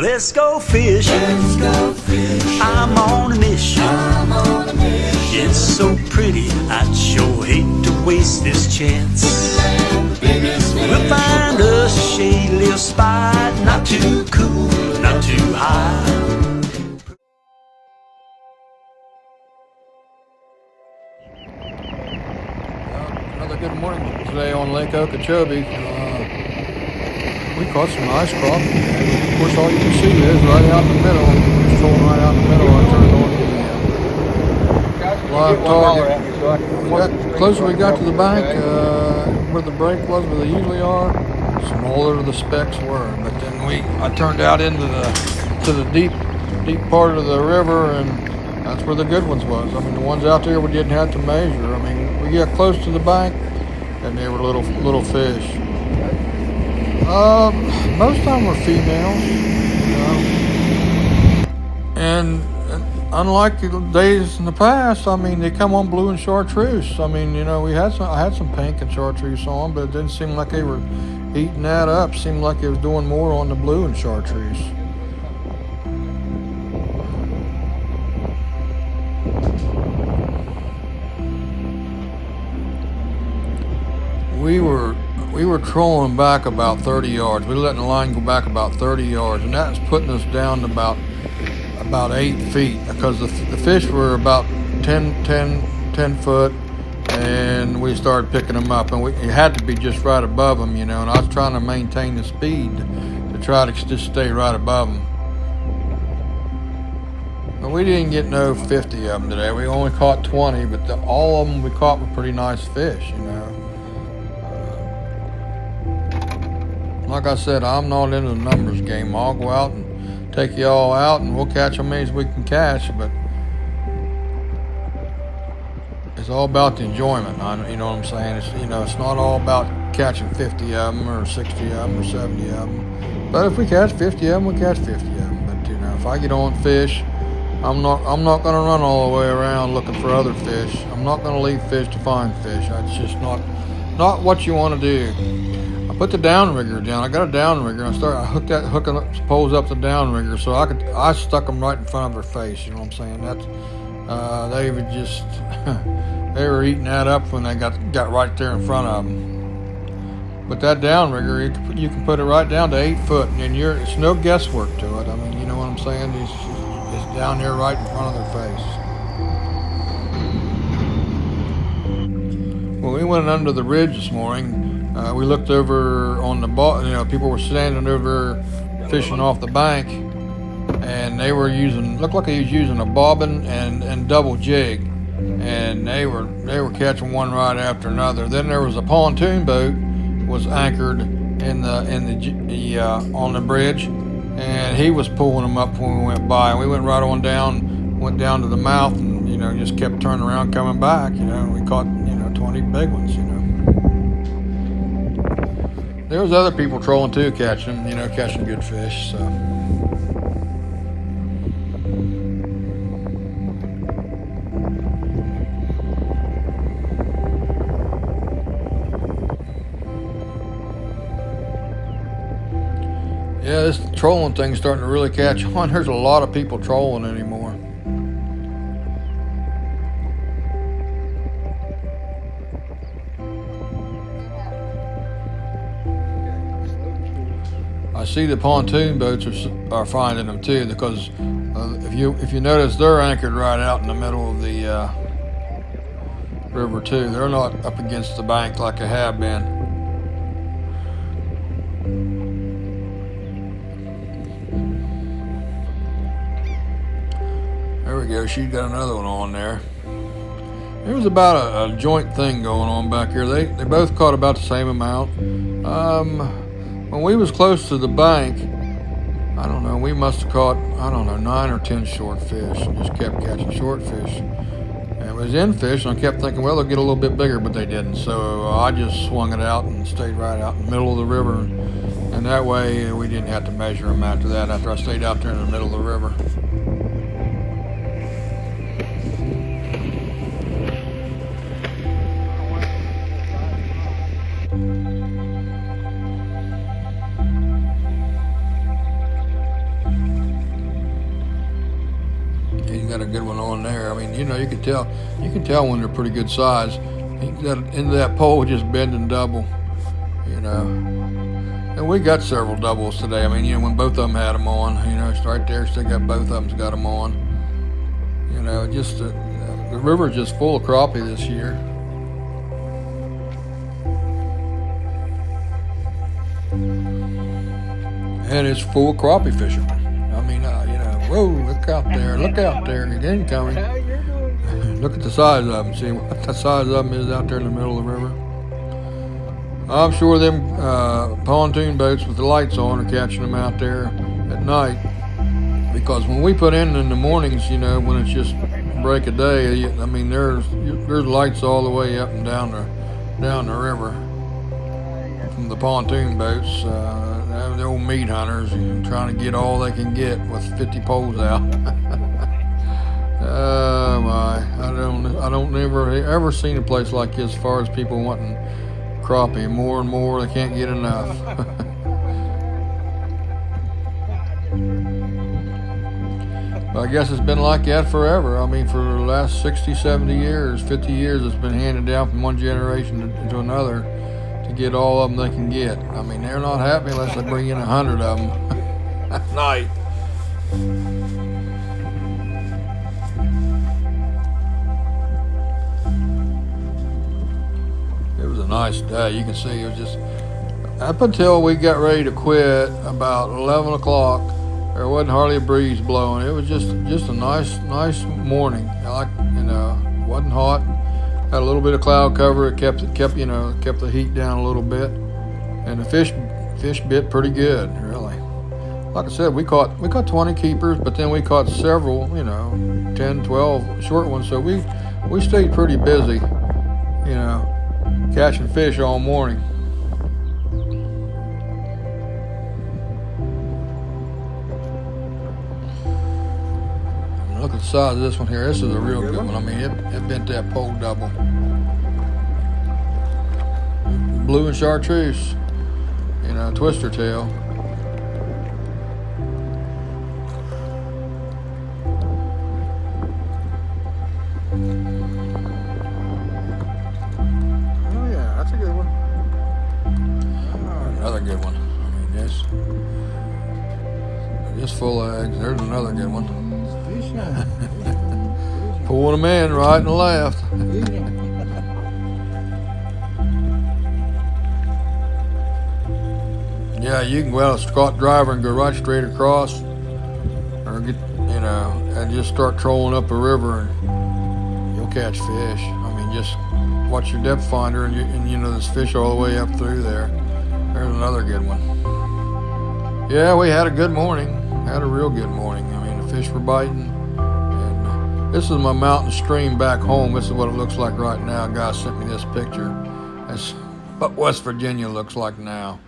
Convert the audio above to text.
Let's go fishing. I'm on a mission. It's so pretty, I'd sure hate to waste this chance. We'll find us a shady little spot, not too cool, not too high. Another good morning today on Lake Okeechobee. We caught some nice crappie. Of course, all you can see is right out in the middle. It's trolling right out in the middle. I turned on the live target. Closer we got to the bank, where the break was, where they usually are, smaller the specks were. But then I turned out into the deep part of the river, and that's where the good ones was. I mean, the ones out there we didn't have to measure. I mean, we got close to the bank, and they were little fish. Most of them were females, and unlike the days in the past, I mean, they come on blue and chartreuse. I mean, I had some pink and chartreuse on, but it didn't seem like they were eating that up. It seemed like it was doing more on the blue and chartreuse. We were trolling back about 30 yards. We were letting the line go back about 30 yards, and that's putting us down to about 8 feet, because the fish were about 10 foot, and we started picking them up, and it had to be just right above them, and I was trying to maintain the speed to try to just stay right above them. But we didn't get no 50 of them today. We only caught 20, but all of them we caught were pretty nice fish, Like I said, I'm not into the numbers game. I'll go out and take you all out, and we'll catch as many as we can catch, but it's all about the enjoyment. You know what I'm saying? It's not all about catching 50 of them or 60 of them or 70 of them. But if we catch 50 of them, we catch 50 of them. But if I get on fish, I'm not going to run all the way around looking for other fish. I'm not going to leave fish to find fish. That's just not what you want to do. I put the downrigger down. I got a downrigger. I hooking up poles up the downrigger, so I stuck them right in front of their face. You know what I'm saying? They were just they were eating that up when they got right there in front of them. But that downrigger, you can put it right down to 8 foot, and it's no guesswork to it. I mean, you know what I'm saying? It's down there right in front of their face. When we went under the ridge this morning, we looked over on the ball. People were standing over fishing off the bank, and they were looked like they was using a bobbin and double jig, and they were catching one right after another. Then there was a pontoon boat was anchored on the bridge, and he was pulling them up when we went by. And we went right on down, went down to the mouth, and just kept turning around, coming back. We caught 20 big ones. There was other people trolling too, catching good fish. So yeah, this trolling thing's starting to really catch on. There's a lot of people trolling anymore. I see the pontoon boats are finding them too, because if you notice, they're anchored right out in the middle of the river too. They're not up against the bank like they have been. There we go. She's got another one on there. There was about a joint thing going on back here. They both caught about the same amount. When we was close to the bank, I don't know, we must have caught, 9 or 10 short fish, and just kept catching short fish. And it was in fish, and I kept thinking, well, they'll get a little bit bigger, but they didn't. So I just swung it out and stayed right out in the middle of the river. And that way, we didn't have to measure them after that, after I stayed out there in the middle of the river. good one on there. I mean, you can tell when they're pretty good size. Into that pole just bending double, And we got several doubles today. I mean, when both of them had them on, it's right there. Still got both of them's got them on. Just the river's just full of crappie this year. And it's full of crappie fishermen. I mean, whoa, look out there, it's incoming. Look at the size of them, see what the size of them is out there in the middle of the river. I'm sure them pontoon boats with the lights on are catching them out there at night. Because when we put in the mornings, when it's just break of day, I mean, there's lights all the way up and down the river from the pontoon boats. The old meat hunters trying to get all they can get with 50 poles out. Oh my! I don't ever seen a place like this as far as people wanting crappie more and more. They can't get enough. I guess it's been like that forever. I mean, for the last 60, 70 years, 50 years, it's been handed down from one generation to another to get all of them they can get. I mean, they're not happy unless they bring in 100 of them at night. It was a nice day. You can see it was just, up until we got ready to quit about 11 o'clock, there wasn't hardly a breeze blowing. It was just a nice morning. Wasn't hot. Had a little bit of cloud cover. It kept the heat down a little bit, and the fish bit pretty good, really. Like I said, we caught 20 keepers, but then we caught several, 10, 12 short ones. So we stayed pretty busy, catching fish all morning. Look at the size of this one here. This is a real good one. I mean, it bent that pole double. Blue and chartreuse, twister tail. Oh yeah, that's a good one. Another good one. I mean, this full of eggs. There's another good one. Pulling them in right and left. Yeah, you can go out a Scott driver and go right straight across, or get, and just start trolling up a river and you'll catch fish. I mean, just watch your depth finder and there's fish all the way up through there. There's another good one. Yeah, we had a good morning. Had a real good morning. I mean, the fish were biting. This is my mountain stream back home. This is what it looks like right now. A guy sent me this picture. That's what West Virginia looks like now.